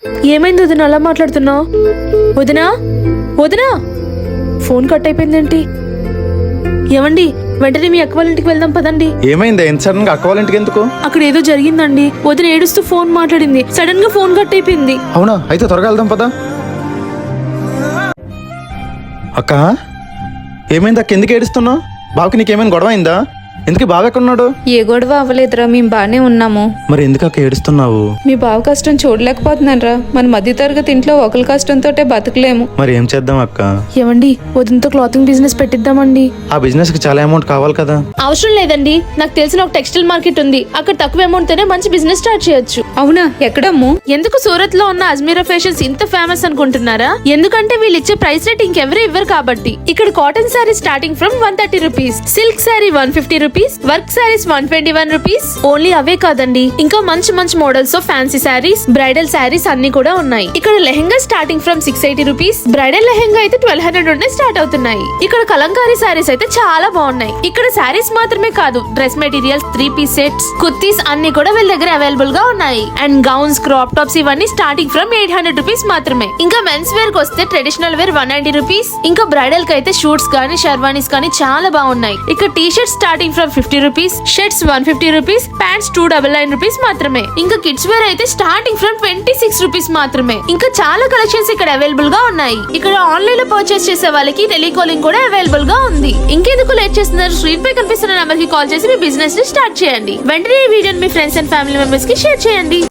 ఏమైంది వదిన అలా మాట్లాడుతున్నావు? వదినా వదినా ఫోన్ కట్ అయిపోయిందేంటి? ఏమండి వెంటనే మీ అక్క వాళ్ళ ఇంటికి వెళ్దాం పదండి. ఏమైంది ఎంత సడన్ గా అక్క వాళ్ళ ఇంటికి ఎందుకు? అక్కడ ఏదో జరిగిందండి. వదిన ఏడుస్తూ ఫోన్ మాట్లాడింది, సడన్ గా ఫోన్ కట్ అయిపోయింది. అవునా, అయితే త్వరగా వెళ్దాం పదా. అక్క ఏమైంది అక్క, ఎందుకు ఏడుస్తున్నావు? బావకి నీకేమైనా గొడవ అయిందా? ఎందుకు బావ ఎక్కడున్నాడు? ఏ గొడవ అవ్వలేదురా, మేము బానే ఉన్నాము. మరి ఎందుకు అక్క ఏడుస్తున్నావు? మీ బావ కష్టం చూడలేకపోతున్నానరా. మన మధ్య తరగతి ఇంట్లో ఒకరి కష్టంతో బతకలేము. మరి ఏం చేద్దాం అక్క? ఏమండి వదినతో క్లాతింగ్ బిజినెస్ పెట్టిద్దామండి. ఆ బిజినెస్ కి చాలా అమౌంట్ కావాలి కదా. అవసరం లేదండి, నాకు తెలిసిన ఒక టెక్స్టైల్ మార్కెట్ ఉంది. అక్కడ తక్కువ అమౌంట్ తోనే మంచి బిజినెస్ స్టార్ట్ చేయొచ్చు. అవునా, ఎక్కడమ్ము? ఎందుకు సూరత్ లో ఉన్న అజ్మీరా ఫ్యాషన్స్ ఇంత ఫేమస్ అనుకుంటున్నారా? ఎందుకంటే వీళ్ళు ఇచ్చే ప్రైస్ రేట్ ఇంకెవరు ఇవ్వరు కాబట్టి. ఇక్కడ cotton sari starting from 130 rupees, silk sari 150 rupees, work saris 121 rupees. Only అవే కాదండి, ఇంకా మంచి మంచి models of fancy saris, bridal saris అన్ని కూడా ఉన్నాయి. ఇక్కడ lehenga starting from 680 rupees, bridal lehenga అయితే 1200 నుండి స్టార్ట్ అవుతున్నాయి. ఇక్కడ కలంకారీ శారీస్ అయితే చాలా బాగున్నాయి. ఇక్కడ శారీస్ మాత్రమే కాదు, dress materials, 3-piece sets, kurtis అన్ని కూడా వీళ్ళ దగ్గర అవైలబుల్ గా ఉన్నాయి. అండ్ గౌన్స్, క్రాప్ టాప్స్ ఇవన్నీ స్టార్టింగ్ ఫ్రమ్ 800 రూపీస్ మాత్రమే. ఇంకా మెన్స్ వేర్ కి వస్తే ట్రెడిషనల్ వేర్ 190 రూపీస్. ఇంకా బ్రైడల్ కి అయితే షూట్స్ గానీ షర్వానీస్ కానీ చాలా బాగున్నాయి. ఇక్కడ T shirts starting from 50 rupees, shirts 150 rupees, pants 299 rupees మాత్రమే. ఇంకా కిడ్స్ వేర్ అయితే స్టార్టింగ్ ఫ్రమ్ 26 రూపీస్ మాత్రమే. ఇంకా చాలా కలెక్షన్స్ ఇక్కడ అవైలబుల్ గా ఉన్నాయి. ఇక్కడ ఆన్లైన్ లో పర్చేస్ చేసే వాళ్ళకి టెలికాలింగ్ కూడా అవైలబుల్ గా ఉంది. ఇంకెందుకు లేట్ చేస్తున్నారు? స్క్రీన్ పై కనిపిస్తున్న నంబర్ కి కాల్ చేసి మీ బిజినెస్ ని స్టార్ట్ చేయండి. వెంటనే ఈ వీడియోని మీ ఫ్రెండ్స్ అండ్ ఫ్యామిలీ మెంబర్స్ కి షేర్ చేయండి.